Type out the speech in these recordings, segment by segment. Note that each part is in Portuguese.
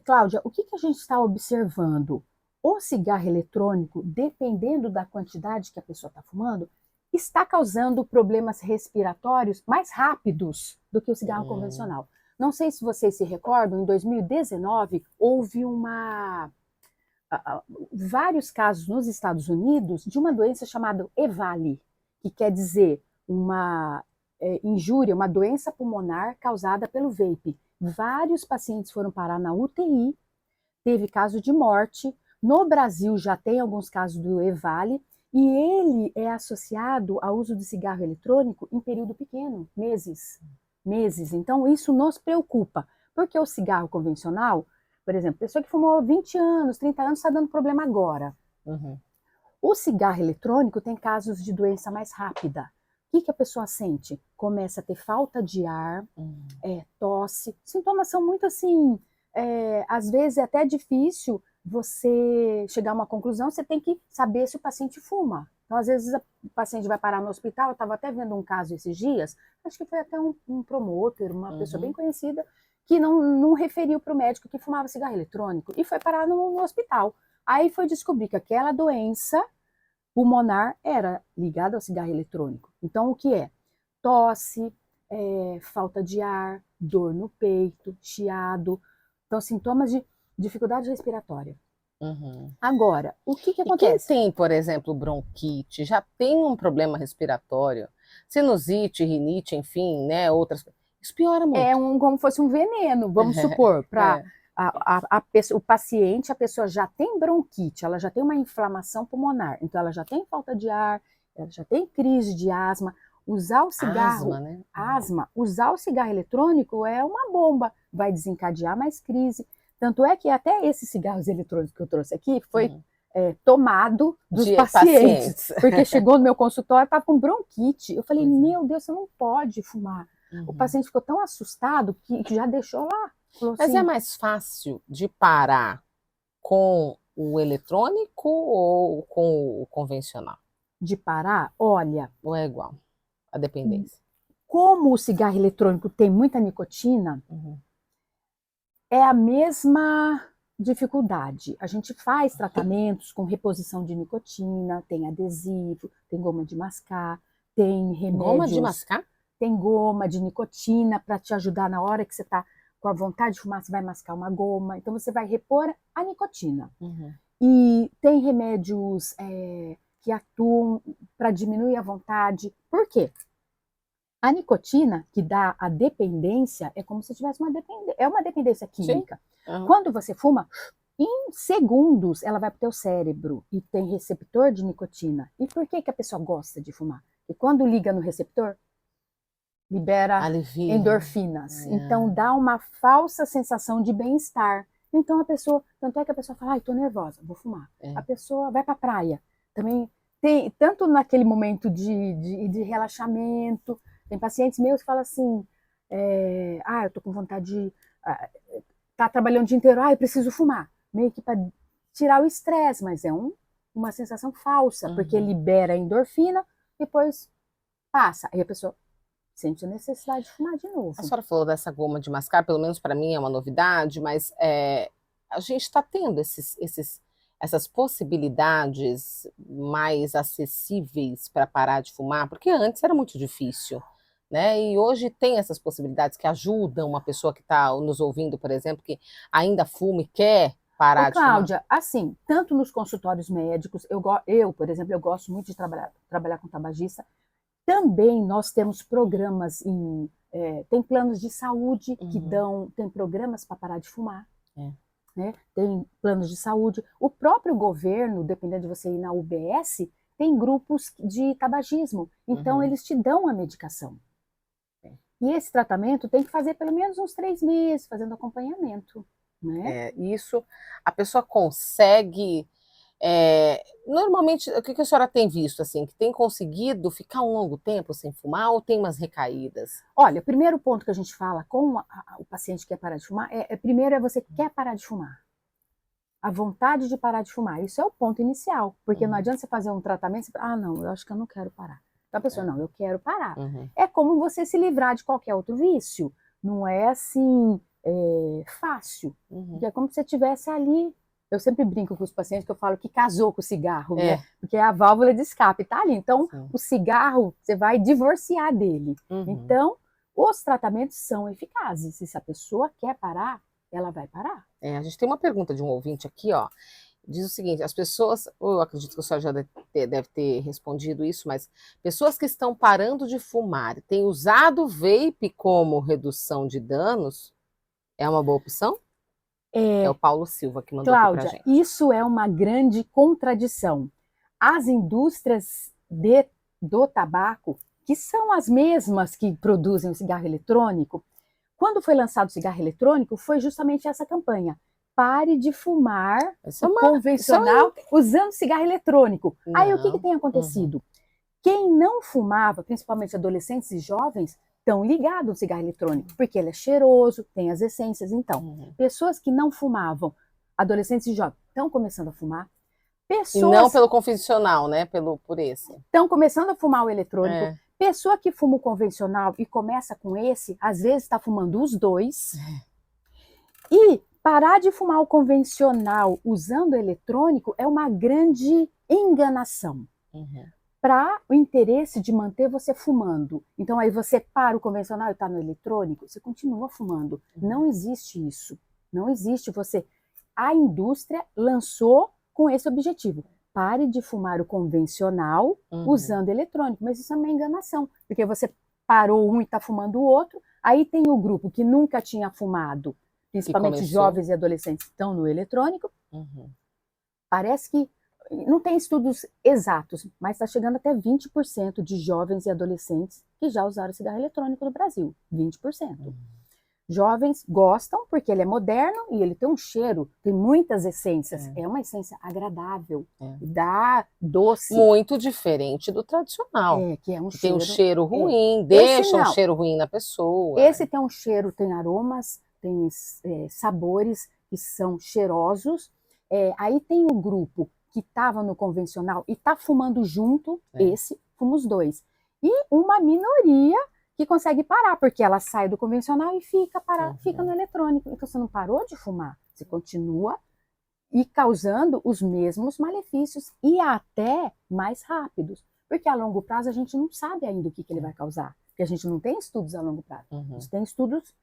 Cláudia, o que que a gente está observando? O cigarro eletrônico, dependendo da quantidade que a pessoa está fumando, está causando problemas respiratórios mais rápidos do que o cigarro Hum, convencional. Não sei se vocês se recordam, em 2019 houve vários casos nos Estados Unidos de uma doença chamada EVALI, que quer dizer uma injúria, uma doença pulmonar causada pelo vape. Vários pacientes foram parar na UTI, teve caso de morte. No Brasil já tem alguns casos do EVALI, e ele é associado ao uso de cigarro eletrônico em período pequeno, meses. Meses. Então, isso nos preocupa, porque o cigarro convencional, por exemplo, pessoa que fumou 20 anos, 30 anos, está dando problema agora. uhum. O cigarro eletrônico tem casos de doença mais rápida. O que a pessoa sente? Começa a ter falta de ar, tosse. Sintomas são muito assim, às vezes é até difícil você chegar a uma conclusão, você tem que saber se o paciente fuma. Então, às vezes, o paciente vai parar no hospital, eu estava até vendo um caso esses dias, acho que foi até um promotor, uma pessoa bem Uhum. conhecida, que não referiu para o médico que fumava cigarro eletrônico e foi parar no hospital. Aí foi descobrir que aquela doença pulmonar era ligada ao cigarro eletrônico. Então, o que é? Tosse, falta de ar, dor no peito, chiado. Então, sintomas de dificuldade respiratória. Uhum. Agora, o que E quem acontece? tem, por exemplo, bronquite, já tem um problema respiratório, sinusite, rinite, enfim, né, outras coisas, isso piora É muito. como fosse um veneno, vamos supor, para É. o paciente, a pessoa já tem bronquite, ela já tem uma inflamação pulmonar, então ela já tem falta de ar, ela já tem crise de asma. Usar o Asma, cigarro, né? asma, usar o cigarro eletrônico é uma bomba, vai desencadear mais crise. Tanto é que até esses cigarros eletrônicos que eu trouxe aqui foi Uhum. tomado dos De pacientes, pacientes. porque chegou no meu consultório, estava com bronquite. Eu falei, Pois é. meu Deus, você não pode fumar. O Uhum. paciente ficou tão assustado que já deixou lá. Falou Mas é assim, mais fácil de parar com o eletrônico ou com o convencional? de parar, olha, Ou é igual a dependência? como o cigarro eletrônico tem muita nicotina, Uhum. é a mesma dificuldade. A gente faz tratamentos com reposição de nicotina, tem adesivo, tem goma de mascar, tem Goma de remédios, mascar? tem goma de nicotina para te ajudar na hora que você está com a vontade de fumar, você vai mascar uma goma. Então você vai repor a nicotina. Uhum. E tem remédios que atuam para diminuir a vontade. Por quê? A nicotina, que dá a dependência, é como se tivesse é uma dependência Sim. química. Uhum. Quando você fuma, em segundos ela vai para o teu cérebro e tem receptor de nicotina. E por que a pessoa gosta de fumar? E quando liga no receptor, libera Alivia, né? endorfinas. Então dá uma falsa sensação de bem-estar. Então a pessoa, tanto é que a pessoa fala, ai, tô nervosa, vou fumar. A É. pessoa vai para a praia. Também tem, tanto naquele momento de relaxamento, tem pacientes meus que falam assim, eu tô com vontade de tá trabalhando o dia inteiro, eu preciso fumar. Meio que para tirar o estresse, mas é uma sensação falsa, porque Uhum. libera endorfina, depois passa. Aí a pessoa sente a necessidade de fumar de A novo. senhora falou dessa goma de mascar, pelo menos para mim é uma novidade, mas a gente está tendo essas possibilidades mais acessíveis para parar de fumar, porque antes era muito difícil, né? E hoje tem essas possibilidades que ajudam uma pessoa que está nos ouvindo, por exemplo, que ainda fuma e quer Ô, parar de fumar. Cláudia, assim, tanto nos consultórios médicos, eu, por exemplo, eu gosto muito de trabalhar com tabagista. Também nós temos programas tem planos de saúde que Uhum. tem programas para parar de fumar, É. né? Tem planos de saúde. O próprio governo, dependendo de você ir na UBS, tem grupos de tabagismo. Então, Uhum. eles te dão a medicação. E esse tratamento tem que fazer pelo menos uns 3 meses, fazendo acompanhamento, né? Isso a pessoa consegue. Normalmente, o que que a senhora tem visto, assim, que tem conseguido ficar um longo tempo sem fumar ou tem umas recaídas? Olha, o primeiro ponto que a gente fala com o paciente que quer parar de fumar primeiro é você quer parar de fumar. A vontade de parar de fumar. Isso é o ponto inicial. Porque não Uhum. adianta você fazer um tratamento e você fala, não, eu acho que eu não quero parar. Então a pessoa, É. não, eu quero parar. Uhum. É como você se livrar de qualquer outro vício. Não é assim, fácil, porque é como se você estivesse ali. Eu sempre brinco com os pacientes que eu falo que casou com o cigarro, né? Porque a válvula de escape está ali. Então, o cigarro, você vai divorciar dele. Então, os tratamentos são eficazes. E se a pessoa quer parar, ela vai parar. A gente tem uma pergunta de um ouvinte aqui, ó. Diz o seguinte: as pessoas, eu acredito que a senhora já deve ter respondido isso, mas pessoas que estão parando de fumar, têm usado o vape como redução de danos, é uma boa opção? É o Paulo Silva que mandou aqui pra gente. Isso é uma grande contradição. As indústrias do tabaco, que são as mesmas que produzem o cigarro eletrônico, quando foi lançado o cigarro eletrônico, foi justamente essa campanha. Pare de fumar convencional usando cigarro eletrônico. Aí o que tem acontecido? Quem não fumava, principalmente adolescentes e jovens, estão ligados ao cigarro eletrônico, porque ele é cheiroso, tem as essências. Então, pessoas que não fumavam, adolescentes e jovens, estão começando a fumar. E não pelo convencional, né? Por esse. Estão começando a fumar o eletrônico. Pessoa que fuma o convencional e começa com esse, às vezes está fumando os dois. E parar de fumar o convencional usando o eletrônico é uma grande enganação. Para o interesse de manter você fumando. Então aí você para o convencional e está no eletrônico, você continua fumando. Não existe isso. Não existe você. A indústria lançou com esse objetivo. Pare de fumar o convencional usando eletrônico. Mas isso é uma enganação. Porque você parou um e está fumando o outro. Aí tem o grupo que nunca tinha fumado, principalmente jovens e adolescentes que estão no eletrônico. Parece que não tem estudos exatos, mas está chegando até 20% de jovens e adolescentes que já usaram cigarro eletrônico no Brasil. 20%. Jovens gostam porque ele é moderno e ele tem um cheiro, tem muitas essências. É uma essência agradável, dá doce. Muito diferente do tradicional. Que é um cheiro, tem um cheiro ruim, deixa um cheiro ruim na pessoa. Esse tem um cheiro, tem aromas, tem sabores que são cheirosos. Aí tem o grupo que estava no convencional e está fumando junto, esse fuma os dois. E uma minoria que consegue parar, porque ela sai do convencional e fica no eletrônico. Então você não parou de fumar, você continua e causando os mesmos malefícios e até mais rápidos. Porque a longo prazo a gente não sabe ainda o que ele vai causar, porque a gente não tem estudos a longo prazo. A gente tem estudos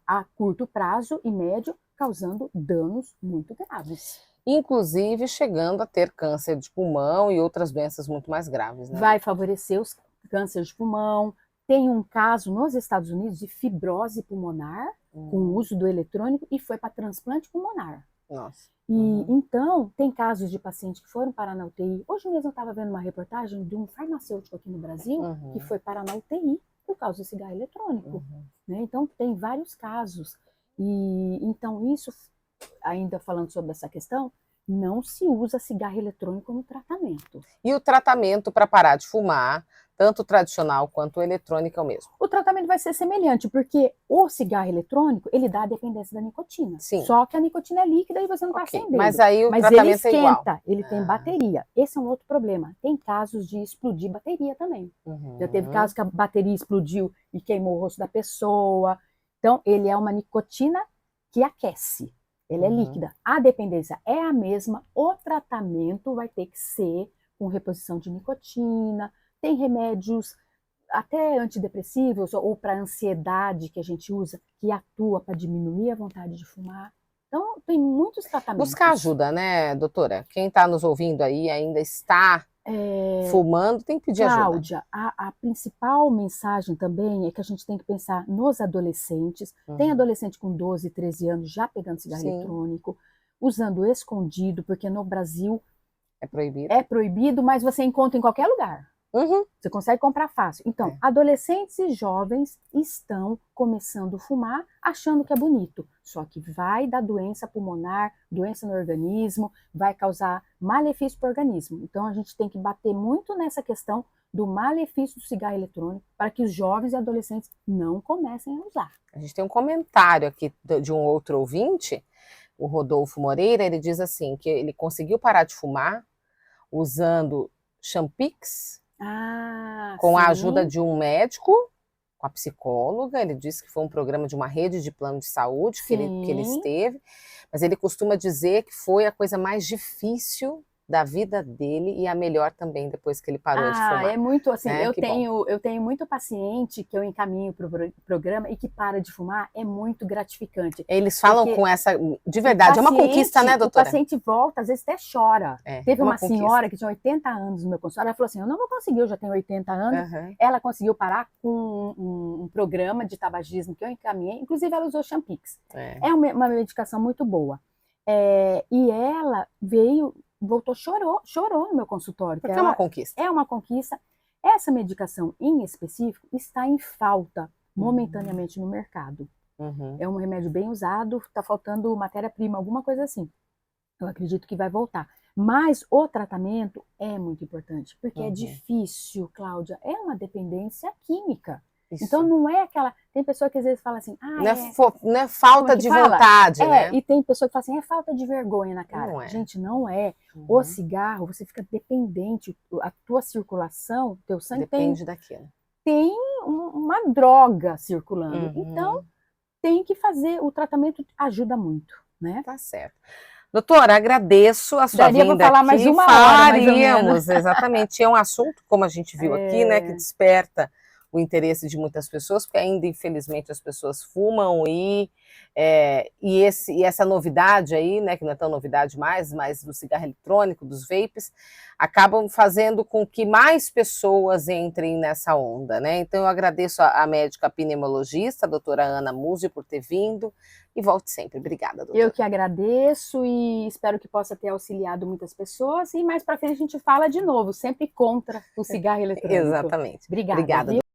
a curto prazo e médio, causando danos muito graves. Inclusive chegando a ter câncer de pulmão e outras doenças muito mais graves, né? Vai favorecer os cânceres de pulmão. Tem um caso nos Estados Unidos de fibrose pulmonar com o uso do eletrônico e foi para transplante pulmonar. Nossa. E então, tem casos de pacientes que foram parar na UTI. Hoje mesmo eu estava vendo uma reportagem de um farmacêutico aqui no Brasil que foi parar na UTI por causa do cigarro eletrônico. Né? Então, tem vários casos. E então, isso, ainda falando sobre essa questão, não se usa cigarro eletrônico no tratamento. E o tratamento para parar de fumar, tanto o tradicional quanto o eletrônico é o mesmo? O tratamento vai ser semelhante, porque o cigarro eletrônico, ele dá a dependência da nicotina. Sim. Só que a nicotina é líquida e você não está acendendo. Mas aí o tratamento ele esquenta, é igual. Ele tem bateria. Esse é um outro problema. Tem casos de explodir bateria também. Já teve casos que a bateria explodiu e queimou o rosto da pessoa. Então, ele é uma nicotina que aquece. Ele é líquida. A dependência é a mesma. O tratamento vai ter que ser com reposição de nicotina. Tem remédios até antidepressivos ou para ansiedade que a gente usa, que atua para diminuir a vontade de fumar. Então, tem muitos tratamentos. Buscar ajuda, né, doutora? Quem está nos ouvindo aí ainda está fumando, tem que pedir ajuda. Cláudia, a principal mensagem também é que a gente tem que pensar nos adolescentes. Tem adolescente com 12, 13 anos já pegando cigarro eletrônico, usando escondido, porque no Brasil é proibido. É proibido, mas você encontra em qualquer lugar. Você consegue comprar fácil. Então, adolescentes e jovens estão começando a fumar, achando que é bonito. Só que vai dar doença pulmonar, doença no organismo, vai causar malefício para o organismo. Então, a gente tem que bater muito nessa questão do malefício do cigarro eletrônico para que os jovens e adolescentes não comecem a usar. A gente tem um comentário aqui de um outro ouvinte, o Rodolfo Moreira, ele diz assim, que ele conseguiu parar de fumar usando Champix, com a ajuda de um médico, com a psicóloga, ele disse que foi um programa de uma rede de plano de saúde que ele esteve, mas ele costuma dizer que foi a coisa mais difícil da vida dele e a melhor também depois que ele parou de fumar. É muito assim, né? eu tenho muito paciente que eu encaminho para o programa e que para de fumar, é muito gratificante. Eles falam com essa, de verdade, é uma conquista, né, doutora? O paciente volta, às vezes até chora. Teve uma senhora que tinha 80 anos no meu consultório, ela falou assim, eu não vou conseguir, eu já tenho 80 anos. Ela conseguiu parar com um programa de tabagismo que eu encaminhei, inclusive ela usou Champix. É uma medicação muito boa. E ela voltou, chorou no meu consultório. Porque é uma conquista. É uma conquista. Essa medicação em específico está em falta momentaneamente no mercado. É um remédio bem usado, está faltando matéria-prima, alguma coisa assim. Eu acredito que vai voltar. Mas o tratamento é muito importante, porque é difícil, Cláudia, é uma dependência química. Isso. Então não é aquela... Tem pessoa que às vezes fala assim... não é falta de vontade, né? E tem pessoa que fala assim, é falta de vergonha na cara. Não é. Gente, não é. O cigarro, você fica dependente, a tua circulação, teu sangue depende daquilo. Tem uma droga circulando. Então, tem que fazer, o tratamento ajuda muito, né? Tá certo. Doutora, agradeço a sua vinda pra falar aqui. Mais uma hora, mais ou menos. Exatamente. É um assunto, como a gente viu aqui, né, que desperta o interesse de muitas pessoas, porque ainda, infelizmente, as pessoas fumam e essa novidade aí, né, que não é tão novidade mais, mas do cigarro eletrônico, dos vapes, acabam fazendo com que mais pessoas entrem nessa onda, né? Então eu agradeço a médica pneumologista, a doutora Ana Musi, por ter vindo, e volte sempre. Obrigada, doutora. Eu que agradeço e espero que possa ter auxiliado muitas pessoas, e mais para frente a gente fala de novo, sempre contra o cigarro eletrônico. Exatamente. Obrigada. Obrigada.